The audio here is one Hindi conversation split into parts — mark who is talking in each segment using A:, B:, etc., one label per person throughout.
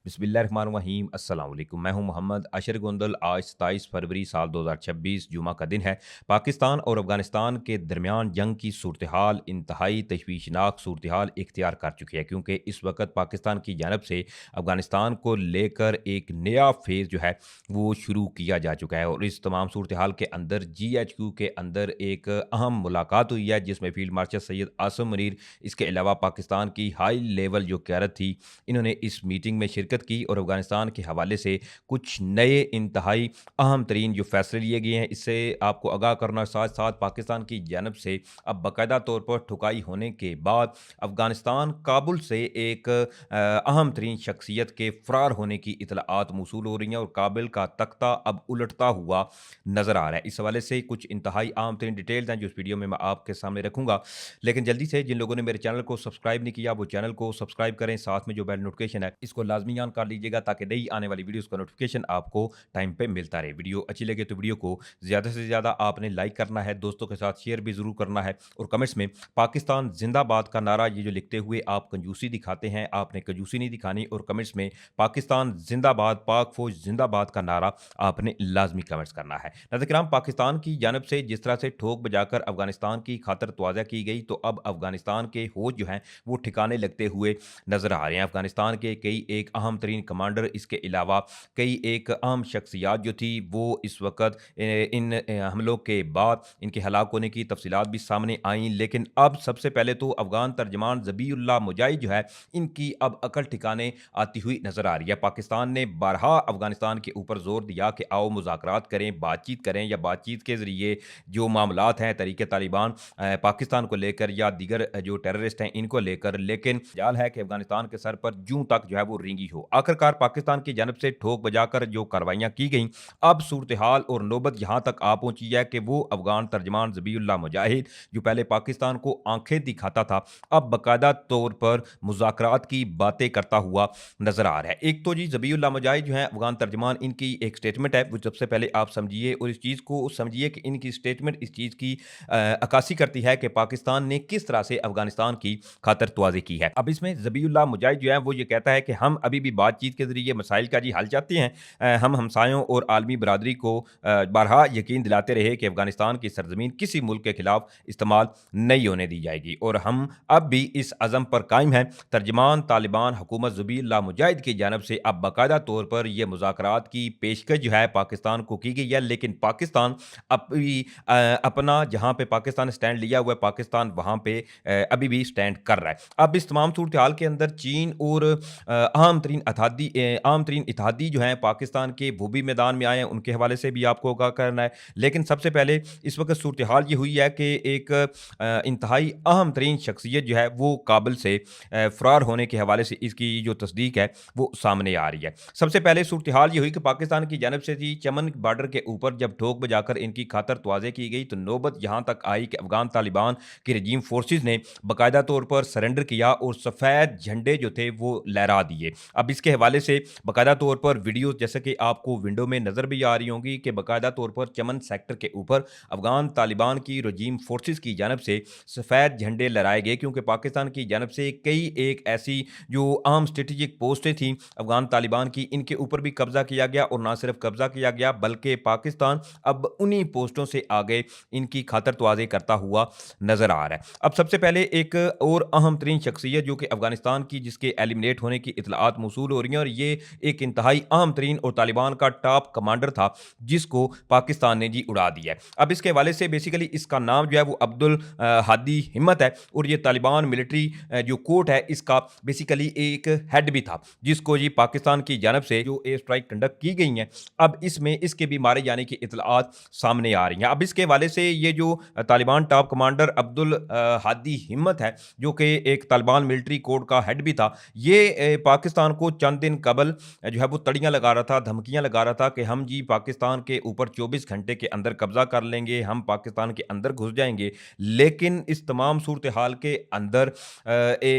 A: बिस्मिल्लाहिर्रहमानिर्रहीम अस्सलाम वालेकुम। मैं हूं मोहम्मद अशर गोंदल। आज 27 फरवरी साल 2026 जुमा का दिन है। पाकिस्तान और अफगानिस्तान के दरमियान जंग की सूरत हाल इंतहाई तशवीशनाक सूरत हाल इख्तियार कर चुकी है, क्योंकि इस वक्त पाकिस्तान की जानब से अफगानिस्तान को लेकर एक नया फेज़ जो है वो शुरू किया जा चुका है। और इस तमाम सूरत हाल के अंदर GHQ के अंदर एक अहम मुलाकात हुई है, जिसमें फील्ड मार्शल सैयद आसम मुनीर, इसके अलावा पाकिस्तान की हाई लेवल जो क्यादत थी, इन्होंने इस मीटिंग में शिरकत की और अफगानिस्तान के हवाले से कुछ नए इंतहाई अहम तरीन जो फैसले लिए गए हैं, इससे आपको आगाह करना, साथ साथ पाकिस्तान की जानब से अब बाकायदा तौर पर ठुकाई होने के बाद अफगानिस्तान काबुल से एक अहम तरीन शख्सियत के फ़रार होने की इतलाआत मौसूल हो रही हैं और काबिल का तख्ता अब उलटता हुआ नज़र आ रहा है। इस हवाले से कुछ इंतहाई अहम तरीन डिटेल्स हैं जो इस वीडियो में मैं आपके सामने रखूंगा। लेकिन जल्दी से जिन लोगों ने मेरे चैनल को सब्सक्राइब नहीं किया वो चैनल को सब्सक्राइब करें, साथ में जो बेल नोटिफिकेशन है इसको लाजमी ऑन कर लीजिएगा, ताकि नई आने वाली वीडियोस का नोटिफिकेशन आपको टाइम पे मिलता रहे। वीडियो अच्छी लगे तो वीडियो को ज़्यादा से ज़्यादा आपने लाइक करना है, दोस्तों के साथ शेयर भी ज़रूर करना है और कमेंट्स में पाकिस्तान जिंदाबाद का नारा ये जो लिखते हुए आप कंजूसी दिखाते हैं, आपने कंजूसी नहीं दिखानी और कमेंट्स में पाकिस्तान जिंदाबाद, पाक फौज जिंदाबाद का नारा आपने लाजमी कमेंट्स करना है। नाज़रीन, पाकिस्तान की जानब से जिस तरह से ठोक बजाकर अफगानिस्तान की खातर तवाज़ा की गई, तो अब अफगानिस्तान के होश जो हैं वो ठिकाने लगते हुए नज़र आ रहे हैं। अफगानिस्तान के कई एक अहम तरीन कमांडर, इसके अलावा कई एक अहम शख्सियात जो थी वो इस वक्त इन हमलों के बाद इनके हलाक होने की तफसीलात भी सामने आई। लेकिन अब सबसे पहले तो अफगान तर्जमान ज़बीउल्लाह मुजाहिद जो है, इनकी अब अकल ठिकाने आती हुई नज़र आ रही है। पाकिस्तान ने बारहा अफगानिस्तान के ऊपर जोर दिया कि आओ मुज़ाकरात करें, बातचीत करें, या बातचीत के ज़रिए जो मामलात हैं तरीके तालिबान पाकिस्तान को लेकर या दीगर जो टेररिस्ट हैं इनको लेकर, लेकिन जाल है कि अफगानिस्तान के सर पर जूं तक जो है वो रेंगी हो। आखिरकार पाकिस्तान की जानब से ठोक बजाकर जो कार्रवाइयां की गई, अब सूरत हाल और नौबत यहां तक आ पहुंची है कि वो अफगान तर्जमान ज़बीउल्लाह मुजाहिद जो पहले पाकिस्तान को आंखें दिखाता था, अब बाकायदा तौर पर मुज़ाकरात की बातें करता हुआ नजर आ रहा है। एक तो जी ज़बीउल्लाह मुजाहिद जो है अफगान तर्जमान, इनकी एक स्टेटमेंट है वो सबसे पहले आप समझिए और इस चीज़ को समझिए कि इनकी स्टेटमेंट इस चीज़ की अक्कासी करती है कि पाकिस्तान ने किस तरह से अफगानिस्तान की खातर तवाज़ी की है। अब इसमें ज़बीउल्लाह मुजाहिद जो है वो ये कहता है कि हम अभी भी बातचीत के ज़रिए मसाइल का जी हल चाहते हैं। हम हमसायों और आलमी बरादरी को बारहा यकीन दिलाते रहे कि अफगानिस्तान की सरजमीन किसी मुल्क के खिलाफ इस्तेमाल नहीं होने दी जाएगी और हम अब भी इस अज़म पर कायम हैं। तर्जमान तालिबान हुकूमत ज़बीउल्लाह मुजाहिद की जानब से अब बाकायदा तौर पर यह मुज़ाकरात की पेशकश जो है पाकिस्तान को की गई है, लेकिन पाकिस्तान अपना जहाँ पे पाकिस्तान स्टैंड लिया हुआ है, पाकिस्तान वहाँ पे अभी भी स्टैंड कर रहा है। अब इस तमाम सूरत हाल के अंदर चीन और आम तरीन इत्तेहादी जो हैं पाकिस्तान के, वो भी मैदान में आए हैं, उनके हवाले से भी आपको आगाह करना है। लेकिन सबसे पहले इस वक्त सूरत हाल ये हुई है कि एक इंतहाई अहम तरीन शख्सियत जो है वो काबिल से फ़रार होने के हवाले से इसकी जो तस्दीक है वो सामने आ रही है। सबसे पहले सूरत हाल ये हुई कि पाकिस्तान की जानब से जी चमन बॉर्डर के ऊपर जब ठोक बजाकर इनकी खातर तवाज़े की गई, तो नौबत यहाँ तक आई कि अफगान तालिबान की रजीम फोर्सेस ने बाकायदा तौर पर सरेंडर किया और सफ़ेद झंडे जो थे वो लहरा दिए। अब इसके हवाले से बाकायदा तौर पर वीडियो जैसे कि आपको विंडो में नज़र भी आ रही होंगी कि बाकायदा तौर पर चमन सेक्टर के ऊपर अफगान तालिबान की रजीम फोर्सेस की जानब से सफ़ेद झंडे लहराए गए, क्योंकि पाकिस्तान की जानब से कई एक ऐसी जो अहम स्ट्रेटेजिक पोस्टें थीं अफगान तालिबान की, इनके ऊपर भी कब्जा किया गया और ना सिर्फ कब्जा किया गया बल्कि पाकिस्तान अब उन्हीं पोस्टों से आगे इनकी खातर तवाज़ी करता हुआ नजर आ रहा है। अब सबसे पहले एक और अहम तरीन शख्सियत जो कि अफगानिस्तान की, जिसके एलिमिनेट होने की इतलात मौसूल हो रही हैं, और ये एक इंतहाई अहम तरीन और तालिबान का टॉप कमांडर था जिसको पाकिस्तान ने जी उड़ा दिया है। अब इसके हवाले से बेसिकली इसका नाम जो है वो अब्दुल हादी हिम्मत है और ये तालिबान मिलिट्री जो कोर्ट है इसका बेसिकली एक हेड भी था, जिसको जी पाकिस्तान की जानब से जो एयर स्ट्राइक कंडक्ट की गई हैं, अब इसमें इसके भी मारे जाने की इतलात सामने आ रही हैं। अब इसके हवाले से ये जो तालिबान टॉप कमांडर अब्दुल हादी हिम्मत है, जो कि एक तालिबान मिलिट्री कोड का हेड भी था, ये पाकिस्तान को चंद दिन कबल जो है वो तड़ियां लगा रहा था, धमकियां लगा रहा था कि हम जी पाकिस्तान के ऊपर 24 घंटे के अंदर कब्जा कर लेंगे, हम पाकिस्तान के अंदर घुस जाएंगे। लेकिन इस तमाम सूरत हाल के अंदर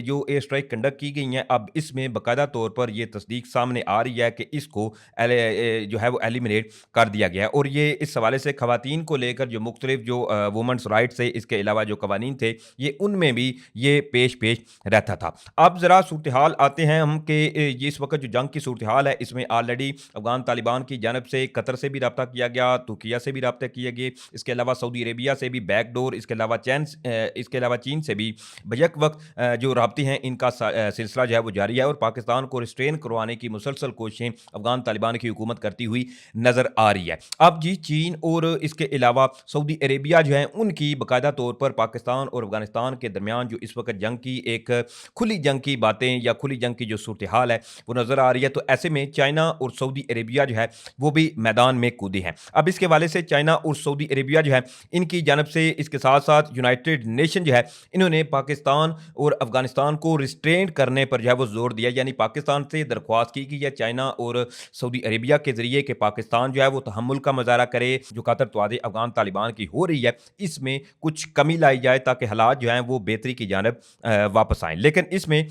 A: जो एयर स्ट्राइक कंडक्ट की गई हैं, अब इसमें बाकायदा तौर पर यह तस्दीक सामने आ रही है कि इसको जो है वो एलिमिनेट कर दिया गया है। और ये इस हवाले से खवातीन को लेकर जो मुख्तलिफ जो वुमेंस राइट्स है, इसके अलावा जो कवानीन थे, ये उनमें भी ये पेश पेश रहता था। अब ज़रा सूरत हाल आते हैं हम कि ये इस वक्त जो जंग की सूरत हाल है, इसमें ऑलरेडी अफगान तालिबान की जानब से कतर से भी रब्ता किया गया, तुर्किया से भी रब्ता किए गए, इसके अलावा सऊदी अरेबिया से भी बैकडोर, इसके अलावा चीन से भी बैक वक्त जो रब्ते हैं इनका सिलसिला जो है वो जारी है और पाकिस्तान को रिस्ट्रेन करवाने की मुसलसल कोशिशें अफगान तालिबान की हुकूमत करती हुई नज़र आ रही है। अब जी चीन और इसके अलावा सऊदी अरेबिया जो है उनकी बाकायदा तौर पर पाकिस्तान और अफगानिस्तान के दरमियान जो इस वक्त जंग की एक खुली जंग की बातें या खुली जंग की जो सूरत हाल है वो नज़र आ रही है। तो ऐसे में चाइना और सऊदी अरेबिया जो है वो भी मैदान में कूदे हैं। अब इसके हवाले से चाइना और सऊदी अरेबिया जो है इनकी जानब से इसके साथ साथ यूनाइटेड नेशन जो है इन्होंने पाकिस्तान और अफगानिस्तान को रिस्ट्रेन करने पर जो है वो जोर दिया, यानी पाकिस्तान से दरख्वास्त की गई है चाइना और सऊदी अरेबिया के जरिए कि पाकिस्तान जो है वो तहम्मुल का मुजाहरा करे, जो कातर अफगान तालिबान की हो रही है इसमें कुछ कमी लाई जाए ताकि हालात जो हैं वो बेहतरी की जानब वापस आएँ। लेकिन इसमें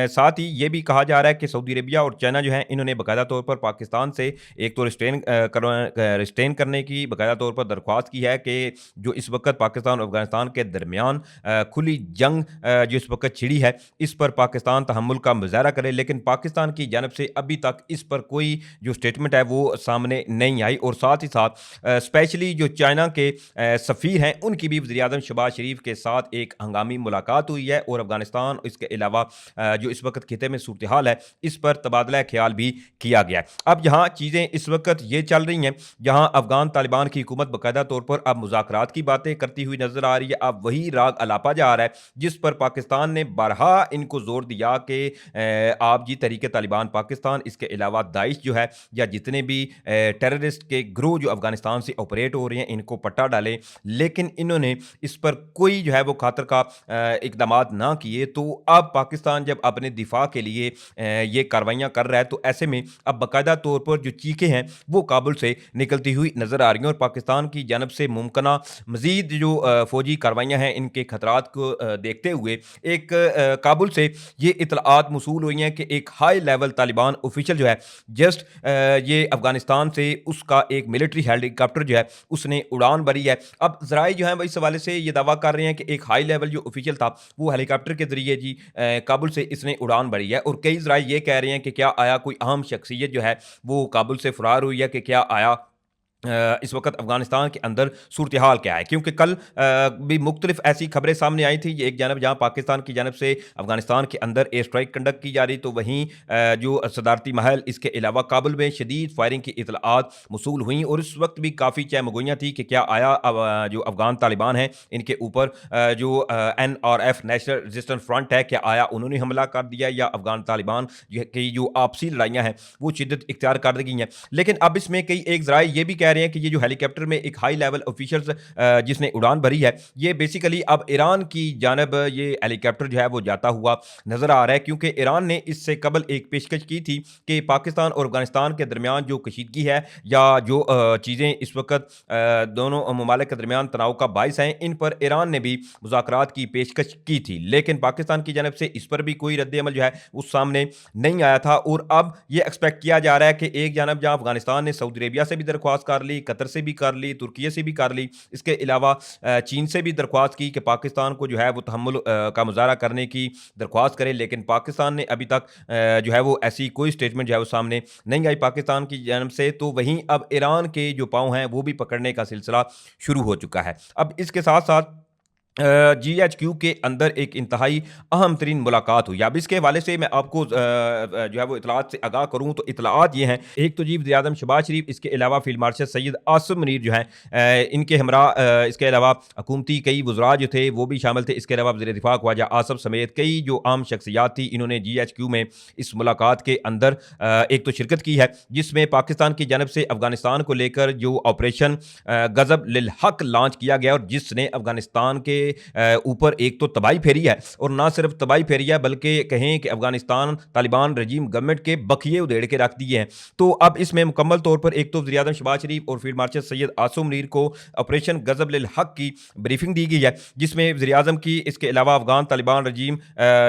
A: साथ ही ये भी कहा जा रहा है कि सऊदी अरेबिया और चाइना जो है इन्होंने बाकायदा तौर पर पाकिस्तान से एक तो रिस्ट्रेन करने की बाकायदा तौर पर दरख्वास्त की है कि जो इस वक्त पाकिस्तान और अफगानिस्तान के दरमियान खुली जंग जो इस वक्त छिड़ी है इस पर पाकिस्तान तहम्मुल का मुजाहरा करे। लेकिन पाकिस्तान की जानब से अभी तक इस पर कोई जो स्टेटमेंट है वो सामने नहीं आई और साथ ही साथ स्पेशली जो चाइना के सफ़ीर हैं उनकी भी वज़ीर-ए-आज़म शहबाज शरीफ के साथ एक हंगामी मुलाकात हुई है और अफगानिस्तान इसके अलावा जो इस वक्त खिते में सूरत हाल है इस पर तबादला ख्याल भी किया गया है। अब यहाँ चीज़ें इस वक्त ये चल रही हैं जहाँ अफगान तालिबान की हुकूमत बाकायदा तौर पर अब मुज़ाकरात की बातें करती हुई नजर आ रही है। अब वही राग अलापा जा रहा है जिस पर पाकिस्तान ने बारहा इनको जोर दिया कि आप जी तहरीक तालिबान पाकिस्तान, इसके अलावा दाइश जो है या जितने भी टेररिस्ट के ग्रोह जो अफगानिस्तान से ऑपरेट हो रहे हैं इनको पट्टा डालें। लेकिन इन्होंने इस पर कोई जो है वो खातर का इकदाम ना किए। तो अब पाकिस्तान जब अपने दिफा के लिए ये कार्रवाइयाँ कर रहा है तो ऐसे में अब बाकायदा तौर पर जो चीखें हैं वो काबुल से निकलती हुई नजर आ रही हैं और पाकिस्तान की जानब से मुमकिना मजीद जो फौजी कार्रवाइयाँ हैं इनके खतरात को देखते हुए एक काबुल से ये इतलात मौसूल हुई हैं कि एक हाई लेवल तालिबान ऑफिशियल जो है जस्ट ये अफगानिस्तान से उसका एक मिलिट्री हेलीकॉप्टर जो है उसने उड़ान भरी है। अब ज़राए जो है वो इस हवाले से ये दावा कर रहे हैं कि एक हाई लेवल जो ऑफिशियल था वो हेलीकॉप्टर के जरिए जी काबुल से इसने उड़ान भरी है और कई ज़राए ये कह रहे हैं कि क्या आया कोई अहम शख्सियत जो है वो काबुल से फरार हुई है, कि क्या आया इस वक्त अफगानिस्तान के अंदर सूरत हाल क्या है। क्योंकि कल भी मुख्तलिफ ऐसी खबरें सामने आई थी, एक जानब जहाँ पाकिस्तान की जानब से अफगानिस्तान के अंदर एयर स्ट्राइक कंडक्ट की जा रही तो वहीं जो सदारती महल इसके अलावा काबुल में शदीद फायरिंग की इतलात मौसूल हुई और इस वक्त भी काफ़ी चहमगोइयाँ थी कि क्या आया जो अफगान तालिबान हैं इनके ऊपर जो NRF नेशनल रेजिस्टेंस फ्रंट है क्या आया उन्होंने हमला कर दिया या अफगान तालिबान की जो आपसी लड़ाइयाँ हैं वो शिद्दत इख्तियार कर दी गई हैं। लेकिन अब इसमें कई एक ज़राए ये भी कह रहे हैं कि ये जो हेलीकॉप्टर में एक हाई लेवल ऑफिशियल जिसने उड़ान भरी है ये बेसिकली अब ईरान की जानब ये हेलीकॉप्टर जो है वो जाता हुआ नजर आ रहा है। क्योंकि ईरान ने इससे कबल एक पेशकश की थी कि पाकिस्तान और अफगानिस्तान के दरमियान जो कशीदगी है या जो चीज़ें इस वक्त दोनों ममालिक के दरमियान तनाव का बायस हैं इन पर ईरान ने भी मुज़ाकरात की पेशकश की थी। लेकिन पाकिस्तान की जानब से इस पर भी कोई रद्द अमल जो है उस सामने नहीं आया था और अब ये एक्सपेक्ट किया जा रहा है कि एक जानब जहाँ अफगानिस्तान ने सऊदी अरेबिया से भी दरख्वास्त कर ली, कतर से भी कर ली, तुर्किया से भी कर ली, इसके अलावा चीन से भी दरख्वास्त की कि पाकिस्तान को जो है वो तहम्मुल का मुजाहरा करने की दरख्वास्त करे। लेकिन पाकिस्तान ने अभी तक जो है वो ऐसी कोई स्टेटमेंट जो है वो सामने नहीं आई पाकिस्तान की जानब से। तो वहीं अब ईरान के जो पाँव हैं वो भी पकड़ने का सिलसिला शुरू हो चुका है। अब इसके साथ साथ GHQ के अंदर एक इंतहाई अहम तरीन मुलाकात हुई। अब इसके हवाले से मैं आपको जो है वो इतलात से आगाह करूँ तो इतलात ये हैं, एक तो जी वज़ीर-ए-आज़म शहबाज शरीफ, इसके अलावा फील्ड मार्शल सैयद आसिम मुनीर जो हैं इनके हमरा इसके अलावा हुकूमती कई वज़रा जो थे वो भी शामिल थे। इसके अलावा वज़ीर दिफा ख्वाजा आसफ समेत कई जो आम शख्सियात थी इन्होंने GHQ में इस मुलाकात के अंदर एक तो शिरकत की है जिसमें पाकिस्तान की जानब से अफगानिस्तान को लेकर जो ऑपरेशन गज़ब लिल हक लॉन्च किया गया और जिसने अफगानिस्तान के ऊपर एक तो तबाही फेरी है और ना सिर्फ तबाही फेरी है बल्कि कहें कि अफगानिस्तान तालिबान रजीम गवर्नमेंट के बखिए उधेड़ के रख दिए हैं। तो अब इसमें मुकम्मल तौर पर एक तो वज़ीर-ए-आज़म शहबाज शरीफ और फील्ड मार्शल सैयद आसिम मुनीर को ऑपरेशन गज़ब लिल हक की ब्रीफिंग दी गई है जिसमें वज़ीर-ए-आज़म की इसके अलावा अफगान तालिबान रजीम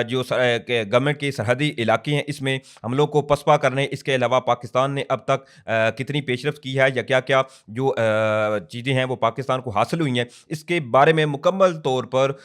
A: जो गवर्नमेंट के सरहदी इलाके हैं इसमें हमलों को पसपा करने, इसके अलावा पाकिस्तान ने अब तक कितनी पेशरफ्त की है या क्या क्या जो चीज़ें हैं वो पाकिस्तान को हासिल हुई हैं इसके बारे में मुकम्मल तौर पर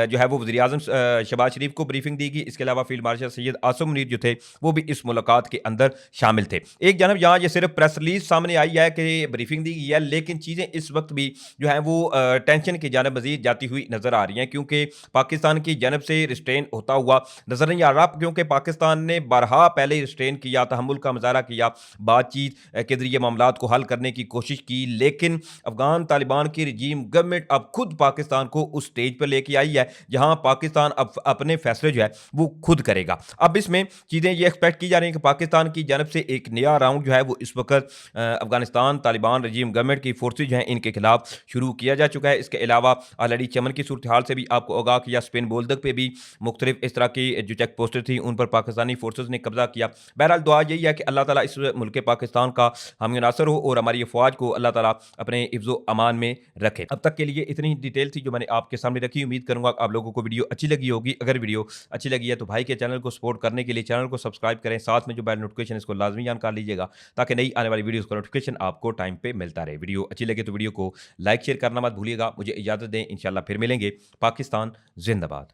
A: जो है वो वज़ीर-ए-आज़म शहबाज शरीफ को ब्रीफिंग दी गई। इसके अलावा फील्ड मार्शल सैयद आसिम मुनीर जो थे वो भी इस मुलाकात के अंदर शामिल थे। एक जानब यहाँ ये सिर्फ प्रेस रिलीज सामने आई है कि ब्रीफिंग दी गई है, लेकिन चीज़ें इस वक्त भी जो है वो टेंशन की जानब मजीद जाती हुई नजर आ रही हैं, क्योंकि पाकिस्तान की जानब से रिस्ट्रेन होता हुआ नजर नहीं आ रहा, क्योंकि पाकिस्तान ने बारहा पहले रिस्ट्रेन किया, तहम्मुल का मुजाहरा किया, बातचीत के जरिए मामला को हल करने की कोशिश की, लेकिन अफगान तालिबान की रजीम गवर्नमेंट अब खुद पाकिस्तान को उस स्टेज पर लेके आई है जहां पाकिस्तान अब अपने फैसले जो है वो खुद करेगा। अब इसमें चीजें ये एक्सपेक्ट की जा रही हैं कि पाकिस्तान की जानब से एक नया राउंड जो है वो इस वक्त अफगानिस्तान तालिबान रजीम गवर्नमेंट की फोर्सेज जो हैं इनके खिलाफ शुरू किया जा चुका है। इसके अलावा ऑलरेडी चमन की सूरत हाल से भी आपको आगाह किया, स्पेन बोल्दक पे भी मुख्तलिफ इस तरह की जो चेक पोस्टें थी उन पर पाकिस्तानी फोर्सेज ने कब्जा किया। बहरहाल दुआ यही है कि अल्लाह ताला इस मुल्क पाकिस्तान का हामी नासर हो और हमारी अफवाज को अल्लाह ताला अपने हिफ्ज़ो अमान में रखे। अब तक के लिए इतनी ही डिटेल थी जो मैंने आपके सामने रखी। उम्मीद करूंगा आप लोगों को वीडियो अच्छी लगी होगी। अगर वीडियो अच्छी लगी है तो भाई के चैनल को सपोर्ट करने के लिए चैनल को सब्सक्राइब करें, साथ में जो बेल नोटिफिकेशन इसको लाजमी ऑन कर लीजिएगा ताकि नई आने वाली वीडियोस का नोटिफिकेशन आपको टाइम पे मिलता रहे। वीडियो अच्छी लगे तो वीडियो को लाइक शेयर करना मत भूलिएगा। मुझे इजाज़त दें, इंशाल्लाह फिर मिलेंगे। पाकिस्तान जिंदाबाद।